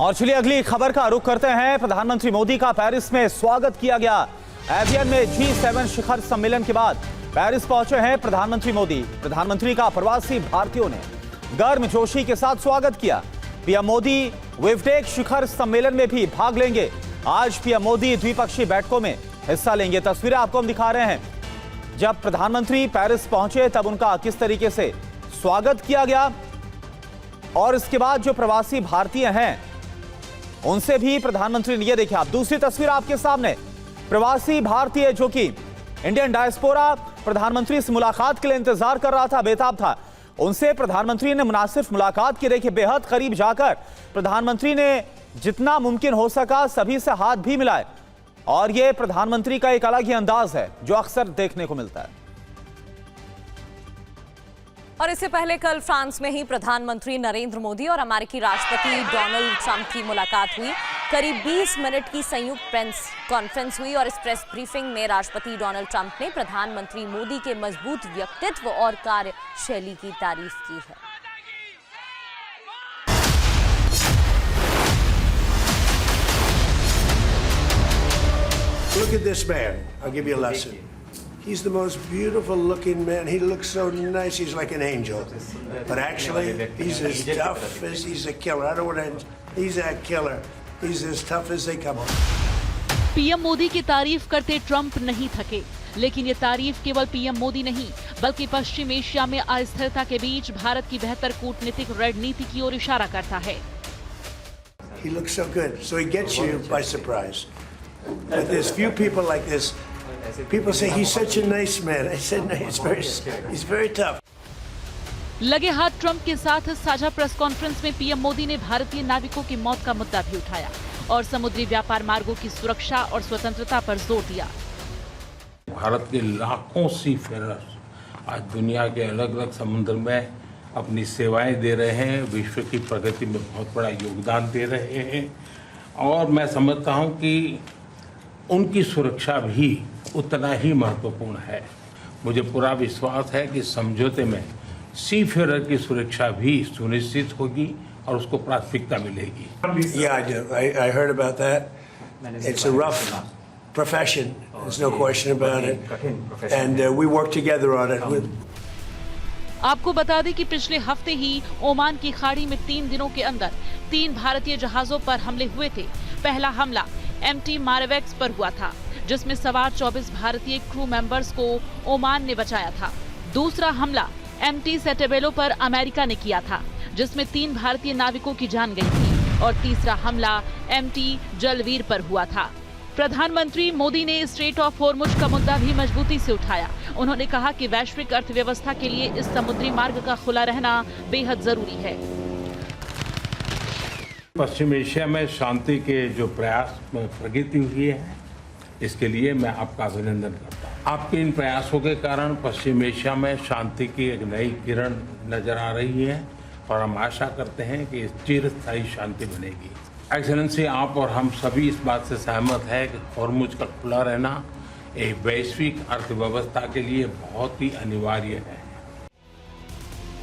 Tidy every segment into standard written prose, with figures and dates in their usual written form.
और चलिए अगली खबर का रुख करते हैं। प्रधानमंत्री मोदी का पेरिस में स्वागत किया गया। एवियन में G7 शिखर सम्मेलन के बाद पेरिस पहुंचे हैं प्रधानमंत्री मोदी। प्रधानमंत्री का प्रवासी भारतीयों ने गर्मजोशी के साथ स्वागत किया। पीएम मोदी विवटेक शिखर सम्मेलन में भी भाग लेंगे। आज पीएम मोदी द्विपक्षीय बैठकों में हिस्सा लेंगे। तस्वीरें आपको हम दिखा रहे हैं। जब प्रधानमंत्री पेरिस पहुंचे तब उनका किस तरीके से स्वागत किया गया और इसके बाद जो प्रवासी भारतीय हैं उनसे भी प्रधानमंत्री ने, ये देखिए आप दूसरी तस्वीर आपके सामने, प्रवासी भारतीय जो कि इंडियन डायस्पोरा प्रधानमंत्री से मुलाकात के लिए इंतजार कर रहा था, बेताब था, उनसे प्रधानमंत्री ने न सिर्फ मुलाकात की, देखिए बेहद करीब जाकर प्रधानमंत्री ने जितना मुमकिन हो सका सभी से हाथ भी मिलाए। और यह प्रधानमंत्री का एक अलग ही अंदाज है जो अक्सर देखने को मिलता है। और इससे पहले कल फ्रांस में ही प्रधानमंत्री नरेंद्र मोदी और अमेरिकी राष्ट्रपति डोनाल्ड ट्रंप की मुलाकात हुई। करीब 20 मिनट की संयुक्त प्रेस कॉन्फ्रेंस हुई और इस प्रेस ब्रीफिंग में राष्ट्रपति डोनाल्ड ट्रंप ने प्रधानमंत्री मोदी के मजबूत व्यक्तित्व और कार्यशैली की तारीफ की है। Look at this man. I'll give you a lesson. He's the most beautiful looking man. He looks so nice. He's like an angel. But actually, he's as tough as he's a killer. I don't want to. He's a killer. He's as tough as they come. PM Modi की तारीफ करते Trump नहीं थके, लेकिन ये तारीफ केवल PM Modi नहीं बल्कि पश्चिम एशिया में अस्थिरता के बीच भारत की बेहतर कूटनीतिक रणनीति की ओर इशारा करता है। He looks so good, so he gets you by surprise. But there's few people like this. People say he's such a nice man. I said no, he's very tough. लगे हाथ ट्रंप के साथ साझा प्रेस कॉन्फ्रेंस में PM Modi ने भारतीय नाविकों की मौत का मुद्दा भी उठाया और समुद्री व्यापार मार्गों की सुरक्षा और स्वतंत्रता पर जोर दिया। भारत के लाखों सी फेरर्स आज दुनिया के अलग अलग समुद्र में अपनी सेवाएं दे रहे हैं, विश्व की प्रगति में बहुत बड़ा योगदान दे रहे हैं और मैं समझता हूं कि उनकी सुरक्षा भी उतना ही महत्वपूर्ण है। मुझे पूरा विश्वास है कि समझौते में सी फेरर की सुरक्षा भी सुनिश्चित होगी और उसको प्राथमिकता मिलेगी। Yeah, I do. I heard about that. It's a rough profession. There's no question about it. And we work together on it. आपको बता दें कि पिछले हफ्ते ही ओमान की खाड़ी में 3 दिनों के अंदर 3 भारतीय जहाजों पर हमले हुए थे। पहला हमला MT मारवेक्स पर हुआ था, जिसमें सवार 24 भारतीय क्रू मेंबर्स को ओमान ने बचाया था। दूसरा हमला MT सेटेबेलो पर अमेरिका ने किया था, जिसमें 3 भारतीय नाविकों की जान गई थी और तीसरा हमला MT जलवीर पर हुआ था। प्रधानमंत्री मोदी ने स्ट्रेट ऑफ हॉर्मुज का मुद्दा भी मजबूती से उठाया। उन्होंने कहा कि वैश्विक अर्थव्यवस्था के लिए इस समुद्री मार्ग का खुला रहना बेहद जरूरी है। पश्चिम एशिया में शांति के जो प्रयास में प्रगति हुई है, इसके लिए मैं आपका अभिनंदन करता हूँ। आपके इन प्रयासों के कारण पश्चिम एशिया में शांति की एक नई किरण नजर आ रही है और हम आशा करते हैं कि चिरस्थायी शांति बनेगी। एक्सेलेंसी, आप और हम सभी इस बात से सहमत हैं कि हॉर्मुज का खुला रहना एक वैश्विक अर्थव्यवस्था के लिए बहुत ही अनिवार्य है।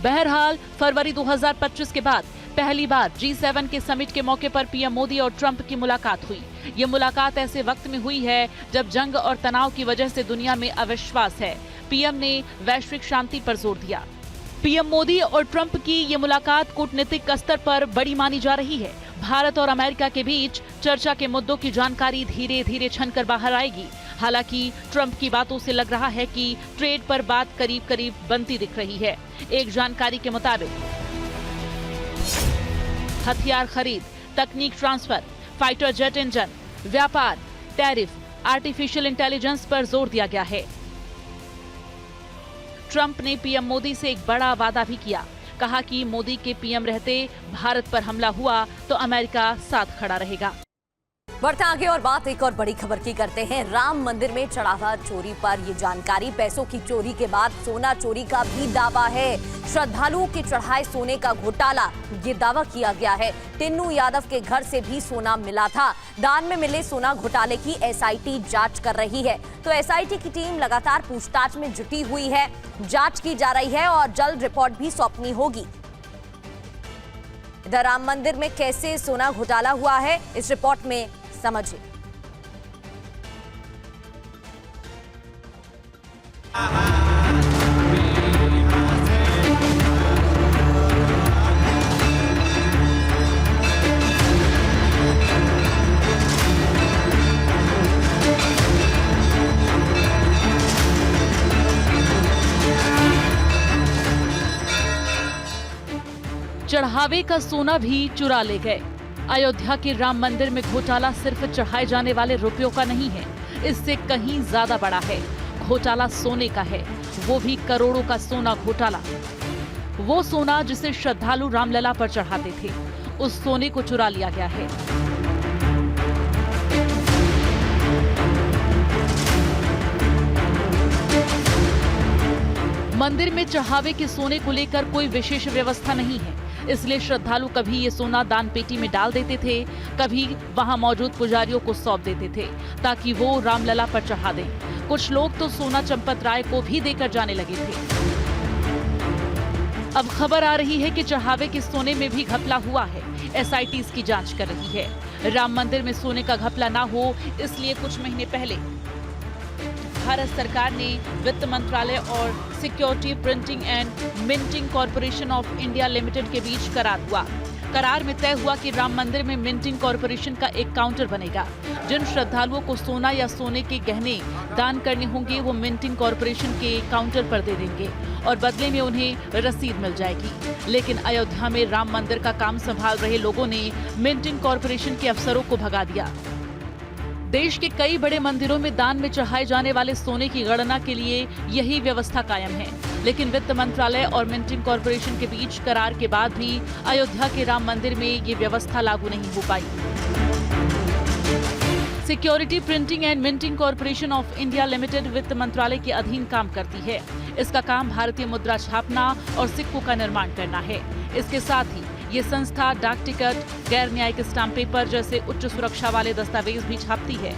बहरहाल फरवरी 2025 के बाद पहली बार G7 के समिट के मौके पर पीएम मोदी और ट्रंप की मुलाकात हुई। ये मुलाकात ऐसे वक्त में हुई है जब जंग और तनाव की वजह से दुनिया में अविश्वास है। पीएम ने वैश्विक शांति पर जोर दिया। पीएम मोदी और ट्रंप की ये मुलाकात कूटनीतिक स्तर पर बड़ी मानी जा रही है। भारत और अमेरिका के बीच चर्चा के मुद्दों की जानकारी धीरे धीरे छनकर बाहर आएगी। हालांकि ट्रंप की बातों से लग रहा है कि ट्रेड पर बात करीब करीब बनती दिख रही है। एक जानकारी के मुताबिक हथियार खरीद, तकनीक ट्रांसफर, फाइटर जेट इंजन, व्यापार, टैरिफ, आर्टिफिशियल इंटेलिजेंस पर जोर दिया गया है। ट्रंप ने पीएम मोदी से एक बड़ा वादा भी किया। कहा कि मोदी के पीएम रहते भारत पर हमला हुआ तो अमेरिका साथ खड़ा रहेगा। बढ़ते आगे और बात एक और बड़ी खबर की करते हैं। राम मंदिर में चढ़ावा चोरी पर ये जानकारी। पैसों की चोरी के बाद सोना चोरी का भी दावा है। श्रद्धालुओं के चढ़ाए सोने का घोटाला, ये दावा किया गया है। टिन्नू यादव के घर से भी सोना मिला था। दान में मिले सोना घोटाले की एसआईटी जांच कर रही है। तो एसआईटी की टीम लगातार पूछताछ में जुटी हुई है। जांच की जा रही है और जल्द रिपोर्ट भी सौंपनी होगी। इधर राम मंदिर में कैसे सोना घोटाला हुआ है, इस रिपोर्ट में समझिए। चढ़ावे का सोना भी चुरा ले गए। अयोध्या के राम मंदिर में घोटाला सिर्फ चढ़ाए जाने वाले रुपयों का नहीं है, इससे कहीं ज्यादा बड़ा है। घोटाला सोने का है, वो भी करोड़ों का सोना घोटाला। वो सोना जिसे श्रद्धालु रामलला पर चढ़ाते थे, उस सोने को चुरा लिया गया है। मंदिर में चढ़ावे के सोने को लेकर कोई विशेष व्यवस्था नहीं है, इसलिए श्रद्धालु कभी ये सोना दान पेटी में डाल देते थे, कभी वहां मौजूद पुजारियों को सौंप देते थे ताकि वो रामलला पर चढ़ा दें। कुछ लोग तो सोना चंपत राय को भी देकर जाने लगे थे। अब खबर आ रही है कि चढ़ावे के सोने में भी घपला हुआ है। एसआईटी इसकी जांच कर रही है। राम मंदिर में सोने का घपला ना हो, इसलिए कुछ महीने पहले भारत सरकार ने वित्त मंत्रालय और security printing and minting corporation of India limited के बीच करार हुआ। करार में तय हुआ कि राम मंदिर में मिंटिंग कॉरपोरेशन का एक काउंटर बनेगा। जिन श्रद्धालुओं को सोना या सोने के गहने दान करने होंगे, वो मिंटिंग कॉरपोरेशन के काउंटर पर दे देंगे और बदले में उन्हें रसीद मिल जाएगी। लेकिन अयोध्या में राम मंदिर का काम संभाल रहे लोगों ने मिंटिंग कॉरपोरेशन के अफसरों को भगा दिया। देश के कई बड़े मंदिरों में दान में चढ़ाए जाने वाले सोने की गणना के लिए यही व्यवस्था कायम है, लेकिन वित्त मंत्रालय और मिंटिंग कॉरपोरेशन के बीच करार के बाद भी अयोध्या के राम मंदिर में ये व्यवस्था लागू नहीं हो पाई। Security printing and minting corporation of India limited वित्त मंत्रालय के अधीन काम करती है। इसका काम भारतीय मुद्रा छापना और सिक्कों का निर्माण करना है। इसके साथ ही ये संस्था डाक टिकट, गैर न्यायिक स्टाम्प पेपर जैसे उच्च सुरक्षा वाले दस्तावेज भी छापती है।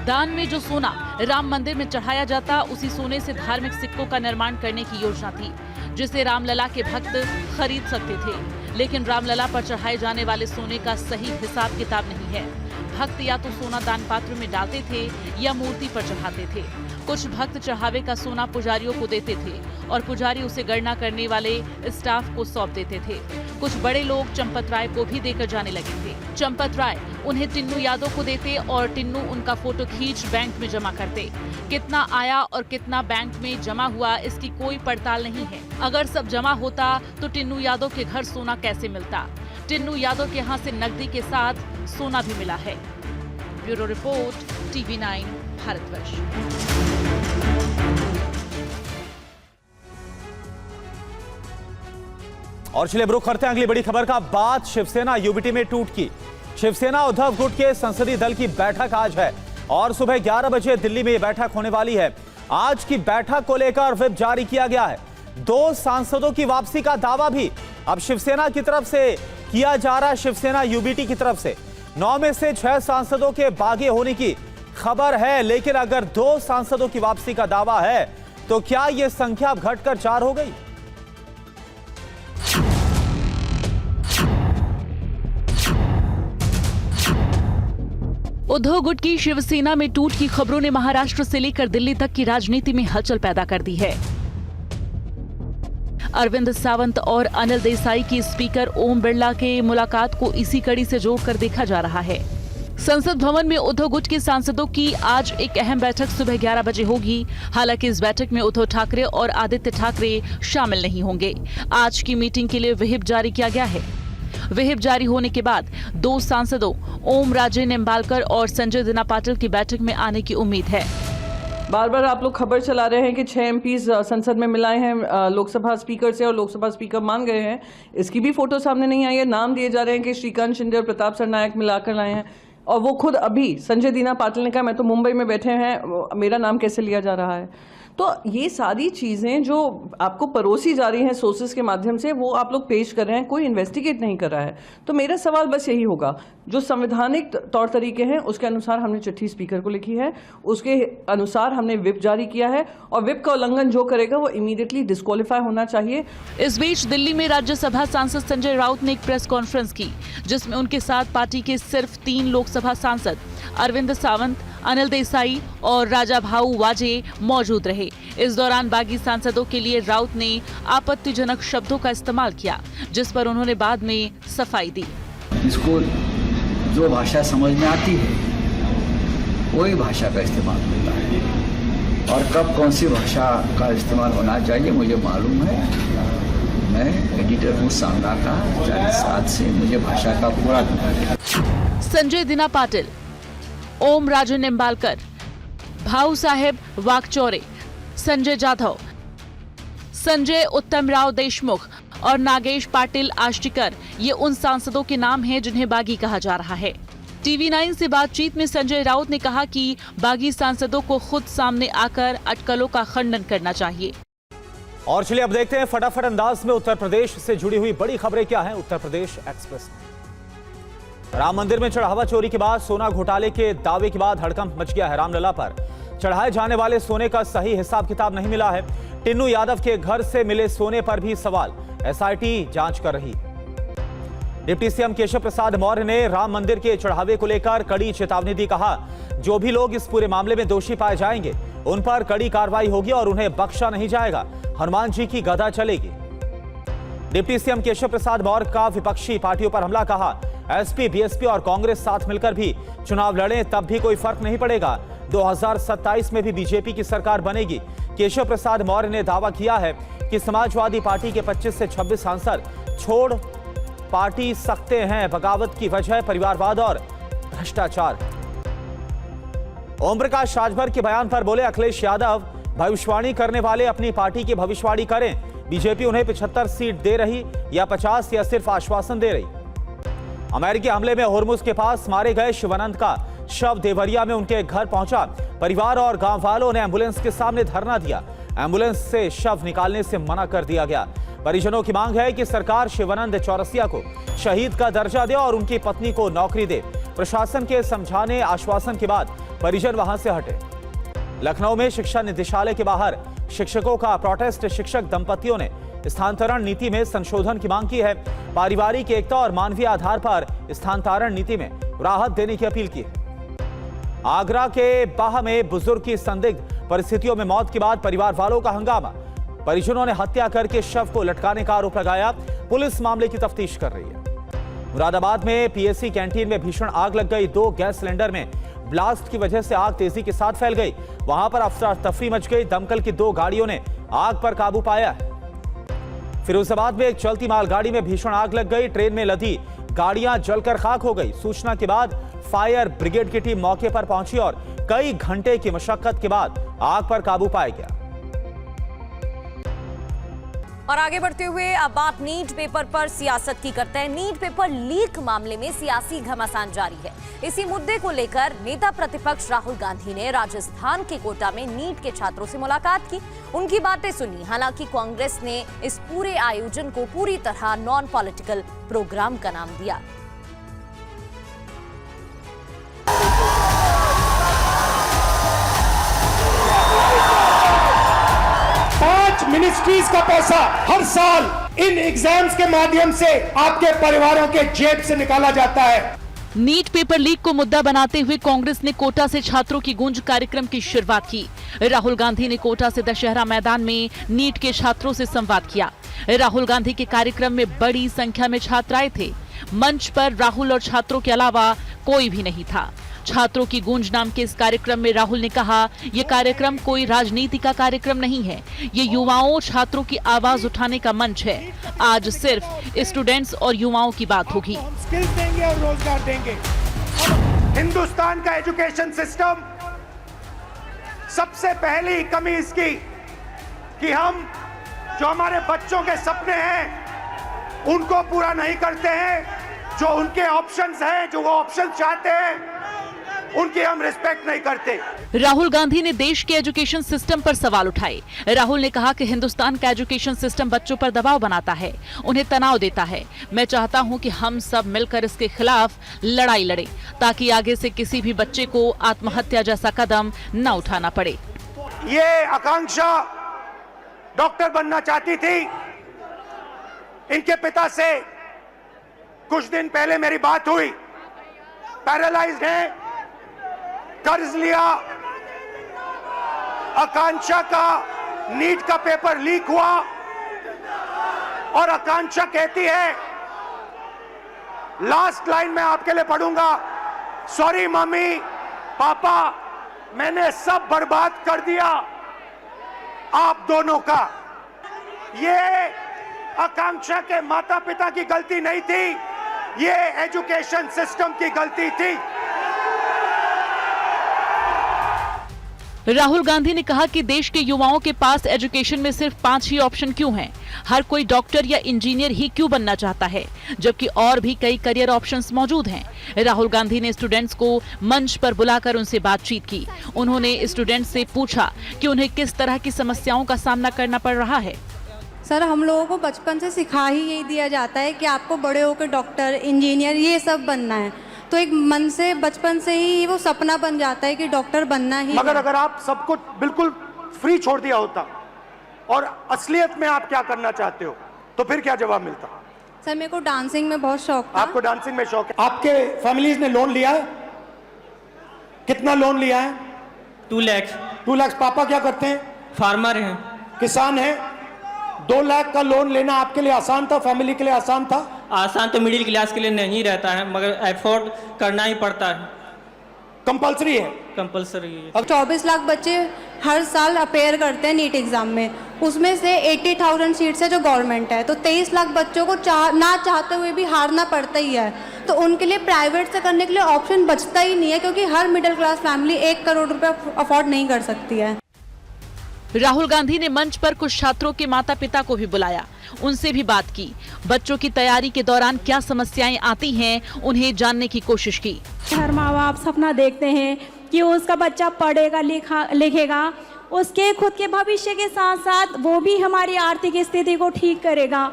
दान में जो सोना राम मंदिर में चढ़ाया जाता, उसी सोने से धार्मिक सिक्कों का निर्माण करने की योजना थी, जिसे रामलला के भक्त खरीद सकते थे। लेकिन रामलला पर चढ़ाए जाने वाले सोने का सही हिसाब किताब नहीं है। भक्त या तो सोना दान पात्र में डालते थे या मूर्ति पर चढ़ाते थे। कुछ भक्त चढ़ावे का सोना पुजारियों को देते थे और पुजारी उसे गणना करने वाले स्टाफ को सौंप देते थे। कुछ बड़े लोग चंपत राय को भी देकर जाने लगे थे। चंपत राय उन्हें टिन्नू यादव को देते और टिन्नू उनका फोटो खींच बैंक में जमा करते। कितना आया और कितना बैंक में जमा हुआ, इसकी कोई पड़ताल नहीं है। अगर सब जमा होता तो टिन्नू यादव के घर सोना कैसे मिलता? टिन्नू यादव के यहाँ से नकदी के साथ सोना भी मिला है। Bureau report, TV9 Bharatvarsh. और चलिए रुख करते हैं अगली बड़ी खबर का। बात शिवसेना यूबीटी में टूट की। शिवसेना उद्धव गुट के संसदीय दल की बैठक आज है और सुबह 11 बजे दिल्ली में यह बैठक होने वाली है। आज की बैठक को लेकर व्हिप जारी किया गया है। 2 सांसदों की वापसी का दावा भी अब शिवसेना की तरफ से किया जा रहा है। शिवसेना यूबीटी की तरफ से 9 में से 6 सांसदों के बागी होने की खबर है, लेकिन अगर 2 सांसदों की वापसी का दावा है तो क्या यह संख्या अब घटकर 4 हो गई? उद्धव गुट की शिवसेना में टूट की खबरों ने महाराष्ट्र से लेकर दिल्ली तक की राजनीति में हलचल पैदा कर दी है। अरविंद सावंत और अनिल देसाई की स्पीकर ओम बिरला के मुलाकात को इसी कड़ी से जोड़कर देखा जा रहा है। संसद भवन में उद्धव गुट के सांसदों की आज एक अहम बैठक सुबह 11 बजे होगी। हालांकि इस बैठक में उद्धव ठाकरे और आदित्य ठाकरे शामिल नहीं होंगे। आज की मीटिंग के लिए व्हिप जारी किया गया है। व्हिप जारी होने के बाद 2 सांसदों ओम राजे निम्बालकर और संजय दिना पाटिल की बैठक में आने की उम्मीद है। बार बार आप लोग खबर चला रहे हैं कि 6 एमपीज संसद में मिलाए हैं लोकसभा स्पीकर से और लोकसभा स्पीकर मान गए हैं। इसकी भी फोटो सामने नहीं आई है। नाम दिए जा रहे हैं कि श्रीकांत शिंदे और प्रताप सरनायक मिलाकर लाए हैं और वो खुद अभी संजय दीना पाटिल ने कहा मैं तो मुंबई में बैठे हैं, मेरा नाम कैसे लिया जा रहा है। तो ये सारी चीज़ें जो आपको परोसी जा रही हैं सोर्सेज के माध्यम से, वो आप लोग पेश कर रहे हैं, कोई इन्वेस्टिगेट नहीं कर रहा है। तो मेरा सवाल बस यही होगा, जो संवैधानिक तौर तरीके हैं उसके अनुसार हमने चिट्ठी स्पीकर को लिखी है, उसके अनुसार हमने विप जारी किया है, और विप का उल्लंघन जो करेगा वो इमीडिएटली डिस्क्वालीफाई होना चाहिए। इस बीच दिल्ली में राज्यसभा सांसद संजय राउत ने एक प्रेस कॉन्फ्रेंस की, जिसमें उनके साथ पार्टी के सिर्फ 3 लोकसभा सांसद अरविंद सावंत, अनिल देसाई और राजा भाऊ वाजे मौजूद रहे। इस दौरान बागी सांसदों के लिए राउत ने आपत्तिजनक शब्दों का इस्तेमाल किया, जिस पर उन्होंने बाद में सफाई दी। इसको जो भाषा समझ में आती है वही भाषा का इस्तेमाल होता है, और कब कौन सी भाषा का इस्तेमाल होना चाहिए मुझे मालूम है। मैं एडिटर हूँ सांगा का, 40 साल से मुझे भाषा का पूरा ज्ञान है। संजय दिना पाटिल, ओम राजन निम्बालकर, भाऊ साहेब वाकचौरे, संजय जाधव, संजय उत्तमराव देशमुख और नागेश पाटिल आष्टीकर, ये उन सांसदों के नाम हैं जिन्हें बागी कहा जा रहा है। TV9 से बातचीत में संजय राउत ने कहा कि बागी सांसदों को खुद सामने आकर अटकलों का खंडन करना चाहिए। और चलिए अब देखते हैं फटाफट अंदाज में उत्तर प्रदेश से जुड़ी हुई बड़ी खबरें क्या हैं उत्तर प्रदेश एक्सप्रेस में। राम मंदिर में चढ़ावा चोरी के बाद सोना घोटाले के दावे के बाद हड़कंप मच गया है। रामलला पर चढ़ाए जाने वाले सोने का सही हिसाब किताब नहीं मिला है। टिन्नू यादव के घर से मिले सोने पर भी सवाल, SIT जांच कर रही। डिप्टी सीएम केशव प्रसाद मौर्य ने राम मंदिर के चढ़ावे को लेकर कड़ी चेतावनी दी। कहा, जो भी लोग इस पूरे मामले में दोषी पाए जाएंगे उन पर कड़ी कार्रवाई होगी और उन्हें बख्शा नहीं जाएगा। हनुमान जी की गदा चलेगी। डिप्टी सीएम केशव प्रसाद मौर्य का विपक्षी पार्टियों पर हमला। कहा, एसपी, बीएसपी और कांग्रेस साथ मिलकर भी चुनाव लड़ें तब भी कोई फर्क नहीं पड़ेगा। 2027 में भी बीजेपी की सरकार बनेगी। केशव प्रसाद मौर्य ने दावा किया है कि समाजवादी पार्टी के 25 से 26 सांसद छोड़ पार्टी सकते हैं। बगावत की वजह परिवारवाद और भ्रष्टाचार। ओम प्रकाश राजभर के बयान पर बोले अखिलेश यादव, भविष्यवाणी करने वाले अपनी पार्टी की भविष्यवाणी करें। बीजेपी उन्हें 75 सीट दे रही या 50 या सिर्फ आश्वासन दे रही। अमेरिकी हमले में होर्मुज के पास मारे गए शिवानंद का शव देवरिया में उनके घर पहुंचा। परिवार और गांव वालों ने एम्बुलेंस के सामने धरना दिया। एम्बुलेंस से शव निकालने से मना कर दिया गया। परिजनों की मांग है कि सरकार शिवानंद चौरसिया को शहीद का दर्जा दे और उनकी पत्नी को नौकरी दे। प्रशासन के समझाने आश्वासन के बाद परिजन वहां से हटे। लखनऊ में शिक्षा निदेशालय के बाहर शिक्षकों का प्रोटेस्ट। शिक्षक दंपतियों ने स्थानांतरण नीति में संशोधन की मांग की है। पारिवारिक एकता और मानवीय आधार पर स्थानांतरण नीति में राहत देने की अपील की है। आगरा के बाह में बुजुर्ग की संदिग्ध परिस्थितियों में मौत के बाद परिवार वालों का हंगामा। परिजनों ने हत्या करके शव को लटकाने का आरोप लगाया। पुलिस मामले की तफ्तीश कर रही है। मुरादाबाद में पीएससी कैंटीन में भीषण आग लग गई। 2 गैस सिलेंडर में ब्लास्ट की वजह से आग तेजी के साथ फैल गई। वहां पर अफरा तफरी मच गई। दमकल की 2 गाड़ियों ने आग पर काबू पाया है। फिरोजाबाद में एक चलती मालगाड़ी में भीषण आग लग गई। ट्रेन में लदी गाड़ियां जलकर खाक हो गई। सूचना के बाद फायर ब्रिगेड की टीम मौके पर पहुंची और कई घंटे की मशक्कत के बाद आग पर काबू पाया गया। और आगे बढ़ते हुए अब बात नीट पेपर पर सियासत की करते हैं। नीट पेपर लीक मामले में सियासी घमासान जारी है। इसी मुद्दे को लेकर नेता प्रतिपक्ष राहुल गांधी ने राजस्थान के कोटा में नीट के छात्रों से मुलाकात की, उनकी बातें सुनी। हालांकि कांग्रेस ने इस पूरे आयोजन को पूरी तरह नॉन पॉलिटिकल प्रोग्राम का नाम दिया। मिनिस्ट्रीज का पैसा हर साल इन एग्जाम्स के माध्यम से आपके परिवारों के जेब से निकाला जाता है। नीट पेपर लीक को मुद्दा बनाते हुए कांग्रेस ने कोटा से छात्रों की गूंज कार्यक्रम की शुरुआत की। राहुल गांधी ने कोटा से दशहरा मैदान में नीट के छात्रों से संवाद किया। राहुल गांधी के कार्यक्रम में बड़ी संख्या में छात्र आए थे। मंच पर राहुल और छात्रों के अलावा कोई भी नहीं था। छात्रों की गूंज नाम के इस कार्यक्रम में राहुल ने कहा, यह कार्यक्रम कोई राजनीति का कार्यक्रम नहीं है, ये युवाओं छात्रों की आवाज उठाने का मंच है। आज सिर्फ स्टूडेंट्स और युवाओं की बात होगी। हम स्किल्स देंगे और रोजगार देंगे। हिंदुस्तान का एजुकेशन सिस्टम, सबसे पहली कमी इसकी कि हम जो हमारे बच्चों के सपने हैं उनको पूरा नहीं करते हैं। जो उनके ऑप्शंस हैं, जो वो ऑप्शन चाहते हैं उनकी हम रिस्पेक्ट नहीं करते। राहुल गांधी ने देश के एजुकेशन सिस्टम पर सवाल उठाए। राहुल ने कहा कि हिंदुस्तान का एजुकेशन सिस्टम बच्चों पर दबाव बनाता है, उन्हें तनाव देता है। मैं चाहता हूं कि हम सब मिलकर इसके खिलाफ लड़ाई लड़ें, ताकि आगे से किसी भी बच्चे को आत्महत्या जैसा कदम न उठाना पड़े। ये आकांक्षा डॉक्टर बनना चाहती थी। इनके पिता से कुछ दिन पहले मेरी बात हुई। पैरालाइज्ड हैं, कर्ज लिया, आकांक्षा का नीट का पेपर लीक हुआ और आकांक्षा कहती है, लास्ट लाइन में आपके लिए पढ़ूंगा, सॉरी मम्मी पापा, मैंने सब बर्बाद कर दिया आप दोनों का। ये आकांक्षा के माता पिता की गलती नहीं थी, ये एजुकेशन सिस्टम की गलती थी। राहुल गांधी ने कहा कि देश के युवाओं के पास एजुकेशन में सिर्फ 5 ही ऑप्शन क्यों हैं? हर कोई डॉक्टर या इंजीनियर ही क्यों बनना चाहता है, जबकि और भी कई करियर ऑप्शंस मौजूद हैं। राहुल गांधी ने स्टूडेंट्स को मंच पर बुलाकर उनसे बातचीत की। उन्होंने स्टूडेंट्स से पूछा कि उन्हें किस तरह की समस्याओं का सामना करना पड़ रहा है। सर, हम लोगों को बचपन से सिखा ही यही दिया जाता है कि आपको बड़े होकर डॉक्टर, इंजीनियर ये सब बनना है, तो एक मन से बचपन से ही वो सपना बन जाता है कि डॉक्टर बनना ही। मगर अगर आप सबको बिल्कुल फ्री छोड़ दिया होता और असलियत में आप क्या करना चाहते हो, तो फिर क्या जवाब मिलता? सर, मेरे को डांसिंग में बहुत शौक था। आपको डांसिंग में शौक है? आपके फैमिलीज ने लोन लिया है? कितना लोन लिया है? 2 लाख। 2 लाख। पापा क्या करते हैं? फार्मर हैं। किसान हैं। 2 लाख का लोन लेना आपके लिए आसान था, फैमिली के लिए आसान था? आसान तो मिडिल क्लास के लिए नहीं रहता है, मगर एफोर्ड करना ही पड़ता है। कंपलसरी है? कंपलसरी है। अब 24 लाख बच्चे हर साल अपेयर करते हैं नीट एग्जाम में, उसमें से 80,000 सीट्स है जो गवर्नमेंट है, तो 23 लाख बच्चों को ना चाहते हुए भी हारना पड़ता ही है। तो उनके लिए प्राइवेट से करने के लिए ऑप्शन बचता ही नहीं है, क्योंकि हर मिडिल क्लास फैमिली 1 करोड़ रुपए अफोर्ड नहीं कर सकती है। राहुल गांधी ने मंच पर कुछ छात्रों के माता पिता को भी बुलाया, उनसे भी बात की। बच्चों की तैयारी के दौरान क्या समस्याएं आती हैं, उन्हें जानने की कोशिश की। हर माँ बाप सपना देखते हैं कि उसका बच्चा पढ़ेगा लिखेगा, उसके खुद के भविष्य के साथ साथ वो भी हमारी आर्थिक स्थिति को ठीक करेगा।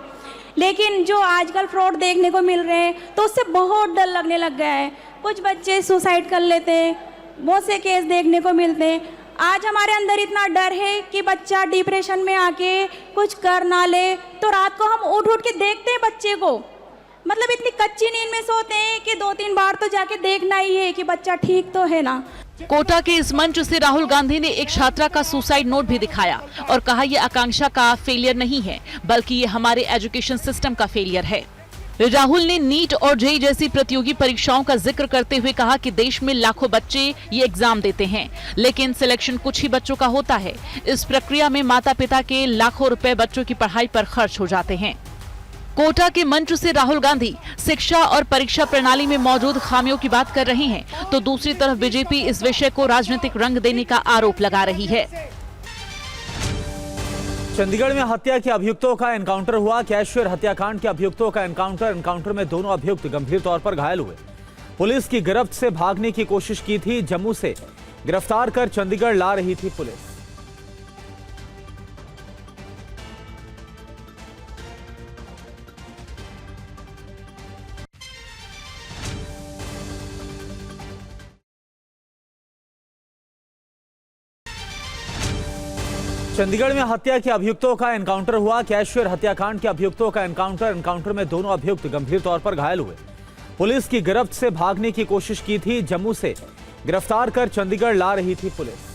लेकिन जो आजकल फ्रॉड देखने को मिल रहे हैं, तो उससे बहुत डर लगने लग गया है। कुछ बच्चे सुसाइड कर लेते हैं, बहुत से केस देखने को मिलते हैं। आज हमारे अंदर इतना डर है कि बच्चा डिप्रेशन में आके कुछ कर ना ले, तो रात को हम उठ के देखते हैं बच्चे को, मतलब इतनी कच्ची नींद में सोते हैं कि 2-3 बार तो जाके देखना ही है कि बच्चा ठीक तो है ना। कोटा के इस मंच से राहुल गांधी ने एक छात्रा का सुसाइड नोट भी दिखाया और कहा यह आकांक्षा का फेलियर नहीं है, बल्कि ये हमारे एजुकेशन सिस्टम का फेलियर है। राहुल ने नीट और जेईई जैसी प्रतियोगी परीक्षाओं का जिक्र करते हुए कहा कि देश में लाखों बच्चे ये एग्जाम देते हैं, लेकिन सिलेक्शन कुछ ही बच्चों का होता है। इस प्रक्रिया में माता पिता के लाखों रुपए बच्चों की पढ़ाई पर खर्च हो जाते हैं। कोटा के मंच से राहुल गांधी शिक्षा और परीक्षा प्रणाली में मौजूद खामियों की बात कर रही हैं, तो दूसरी तरफ बीजेपी इस विषय को राजनीतिक रंग देने का आरोप लगा रही है। चंडीगढ़ में हत्या के अभियुक्तों का एनकाउंटर हुआ। कैशियर हत्याकांड के अभियुक्तों का एनकाउंटर में दोनों अभियुक्त गंभीर तौर पर घायल हुए। पुलिस की गिरफ्त से भागने की कोशिश की थी। जम्मू से गिरफ्तार कर चंडीगढ़ ला रही थी पुलिस। चंडीगढ़ में हत्या के अभियुक्तों का एनकाउंटर हुआ। कैशियर हत्याकांड के अभियुक्तों का एनकाउंटर में दोनों अभियुक्त गंभीर तौर पर घायल हुए। पुलिस की गिरफ्त से भागने की कोशिश की थी। जम्मू से गिरफ्तार कर चंडीगढ़ ला रही थी पुलिस।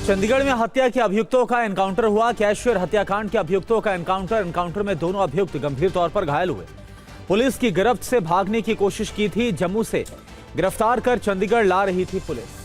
चंडीगढ़ में हत्या के अभियुक्तों का एनकाउंटर हुआ। कैशियर हत्याकांड के अभियुक्तों का एनकाउंटर में दोनों अभियुक्त गंभीर तौर पर घायल हुए। पुलिस की गिरफ्त से भागने की कोशिश की थी। जम्मू से गिरफ्तार कर चंडीगढ़ ला रही थी पुलिस।